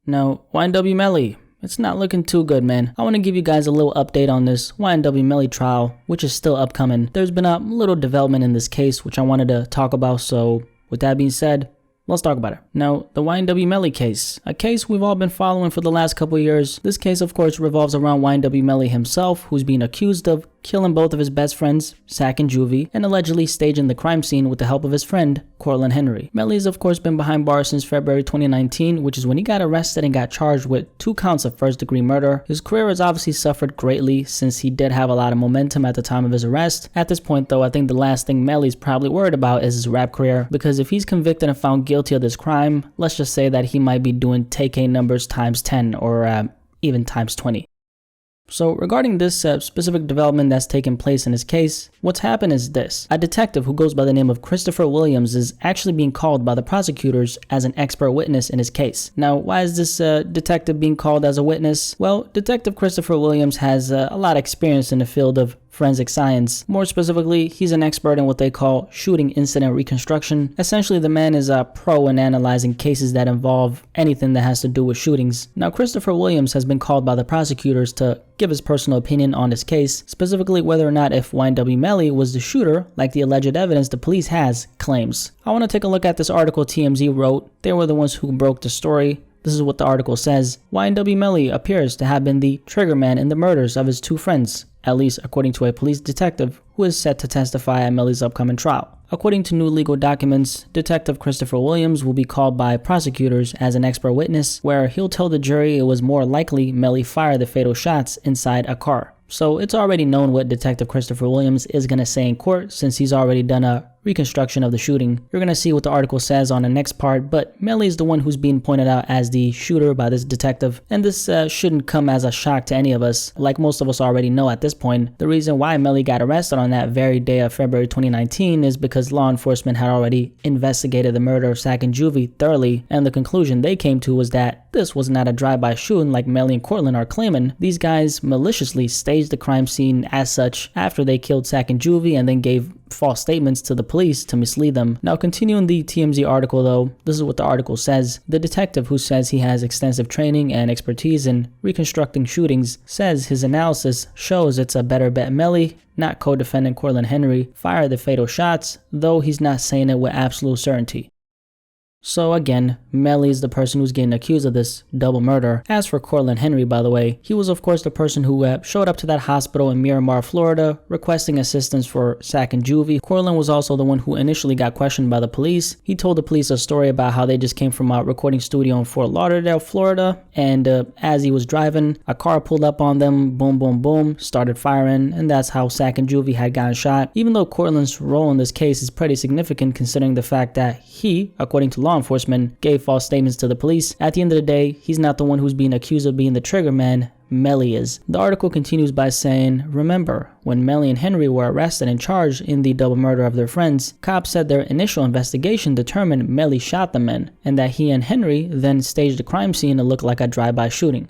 Now, YNW Melly, it's not looking too good, man. I want to give you guys a little update on this YNW Melly trial, which is still upcoming. There's been a little development in this case, which I wanted to talk about, so with that being said, let's talk about it. Now, the YNW Melly case, a case we've all been following for the last couple of years. This case, of course, revolves around YNW Melly himself, who's being accused of killing both of his best friends, Sack and Juvie, and allegedly staging the crime scene with the help of his friend, Cortez Henry. Melly has, of course, been behind bars since February 2019, which is when he got arrested and got charged with 2 counts of first-degree murder. His career has obviously suffered greatly since he did have a lot of momentum at the time of his arrest. At this point, though, I think the last thing Melly's probably worried about is his rap career, because if he's convicted and found guilty of this crime, let's just say that he might be doing take-A numbers times 10 or even times 20. So regarding this specific development that's taken place in his case, what's happened is this. A detective who goes by the name of Christopher Williams is actually being called by the prosecutors as an expert witness in his case. Now, why is this detective being called as a witness? Well, Detective Christopher Williams has a lot of experience in the field of forensic science. More specifically, he's an expert in what they call shooting incident reconstruction. Essentially, the man is a pro in analyzing cases that involve anything that has to do with shootings. Now, Christopher Williams has been called by the prosecutors to give his personal opinion on this case, specifically whether or not if YNW Melly was the shooter, like the alleged evidence the police has claims. I want to take a look at this article TMZ wrote. They were the ones who broke the story. This is what the article says. YNW Melly appears to have been the triggerman in the murders of his 2 friends, at least according to a police detective who is set to testify at Melly's upcoming trial. According to new legal documents, Detective Christopher Williams will be called by prosecutors as an expert witness, where he'll tell the jury it was more likely Melly fired the fatal shots inside a car. So it's already known what Detective Christopher Williams is going to say in court, since he's already done a reconstruction of the shooting. You're going to see what the article says on the next part, but Melly is the one who's being pointed out as the shooter by this detective, and this shouldn't come as a shock to any of us. Like most of us already know at this point, the reason why Melly got arrested on that very day of February 2019 is because law enforcement had already investigated the murder of Sack and Juvie thoroughly, and the conclusion they came to was that this was not a drive-by shooting like Melly and Cortland are claiming. These guys maliciously staged the crime scene as such after they killed Sack and Juvie and then gave false statements to the police to mislead them. Now, continuing the TMZ article though, this is what the article says. The detective, who says he has extensive training and expertise in reconstructing shootings, says his analysis shows it's a better bet Melly, not co-defendant Cortez Henry, fired the fatal shots, though he's not saying it with absolute certainty. So again, Melly is the person who's getting accused of this double murder. As for Cortez Henry, by the way, he was of course the person who showed up to that hospital in Miramar, Florida, requesting assistance for Sack and Juvie. Cortez was also the one who initially got questioned by the police. He told the police a story about how they just came from a recording studio in Fort Lauderdale, Florida, and as he was driving, a car pulled up on them, boom, boom, boom, started firing, and that's how Sack and Juvie had gotten shot. Even though Cortland's role in this case is pretty significant considering the fact that he, according to law enforcement, gave false statements to the police, at the end of the day, he's not the one who's being accused of being the trigger man. Melly is. The article continues by saying, remember, when Melly and Henry were arrested and charged in the double murder of their friends, cops said their initial investigation determined Melly shot the men, and that he and Henry then staged the crime scene to look like a drive-by shooting.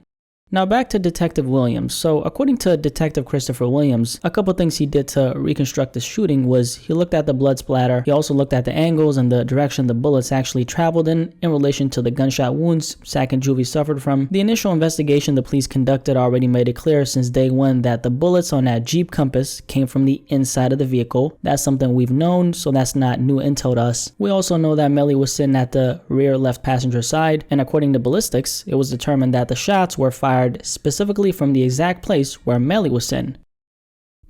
Now back to Detective Williams. So according to Detective Christopher Williams, a couple things he did to reconstruct the shooting was he looked at the blood splatter, he also looked at the angles and the direction the bullets actually traveled in relation to the gunshot wounds Sack and Juvie suffered from. The initial investigation the police conducted already made it clear since day one that the bullets on that Jeep Compass came from the inside of the vehicle. That's something we've known, so that's not new intel to us. We also know that Melly was sitting at the rear left passenger side, and according to ballistics, it was determined that the shots were fired specifically from the exact place where Melly was sitting.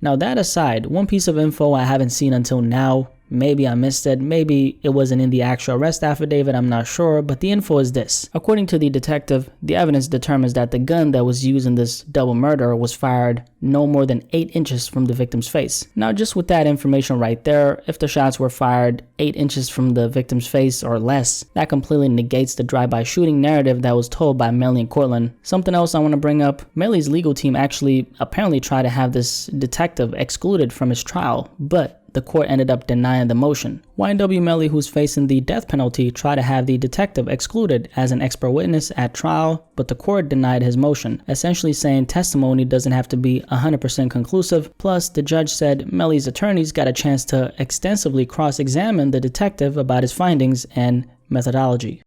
Now that aside, one piece of info I haven't seen until now, maybe I missed it, maybe it wasn't in the actual arrest affidavit, I'm not sure, but the info is this. According to the detective, the evidence determines that the gun that was used in this double murder was fired no more than 8 inches from the victim's face. Now just with that information right there, if the shots were fired 8 inches from the victim's face or less, that completely negates the drive-by shooting narrative that was told by Melly and Cortland. Something else I want to bring up, Melly's legal team actually apparently tried to have this detective excluded from his trial, but the court ended up denying the motion. YNW Melly, who's facing the death penalty, tried to have the detective excluded as an expert witness at trial, but the court denied his motion, essentially saying testimony doesn't have to be 100% conclusive. Plus, the judge said Melly's attorneys got a chance to extensively cross-examine the detective about his findings and methodology.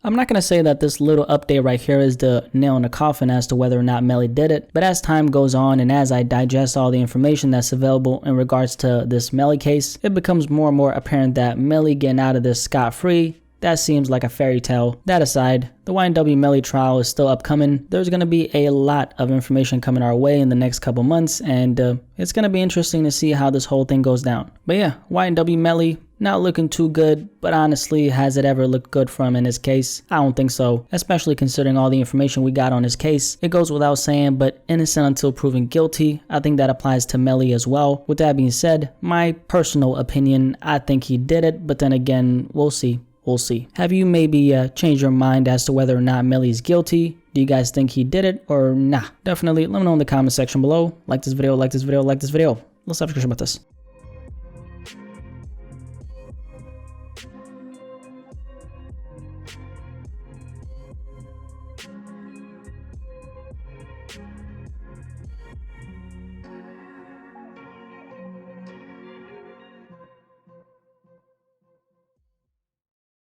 I'm not going to say that this little update right here is the nail in the coffin as to whether or not Melly did it, but as time goes on and as I digest all the information that's available in regards to this Melly case, it becomes more and more apparent that Melly getting out of this scot-free, that seems like a fairy tale. That aside, the YNW Melly trial is still upcoming. There's going to be a lot of information coming our way in the next couple months, and it's going to be interesting to see how this whole thing goes down. But yeah, YNW Melly, not looking too good, but honestly, has it ever looked good for him in his case? I don't think so, especially considering all the information we got on his case. It goes without saying, but innocent until proven guilty. I think that applies to Melly as well. With that being said, my personal opinion, I think he did it, but then again, we'll see. We'll see. Have you maybe changed your mind as to whether or not Melly's guilty? Do you guys think he did it or nah? Definitely let me know in the comment section below. Like this video, like this video, like this video. Let's have a discussion about this.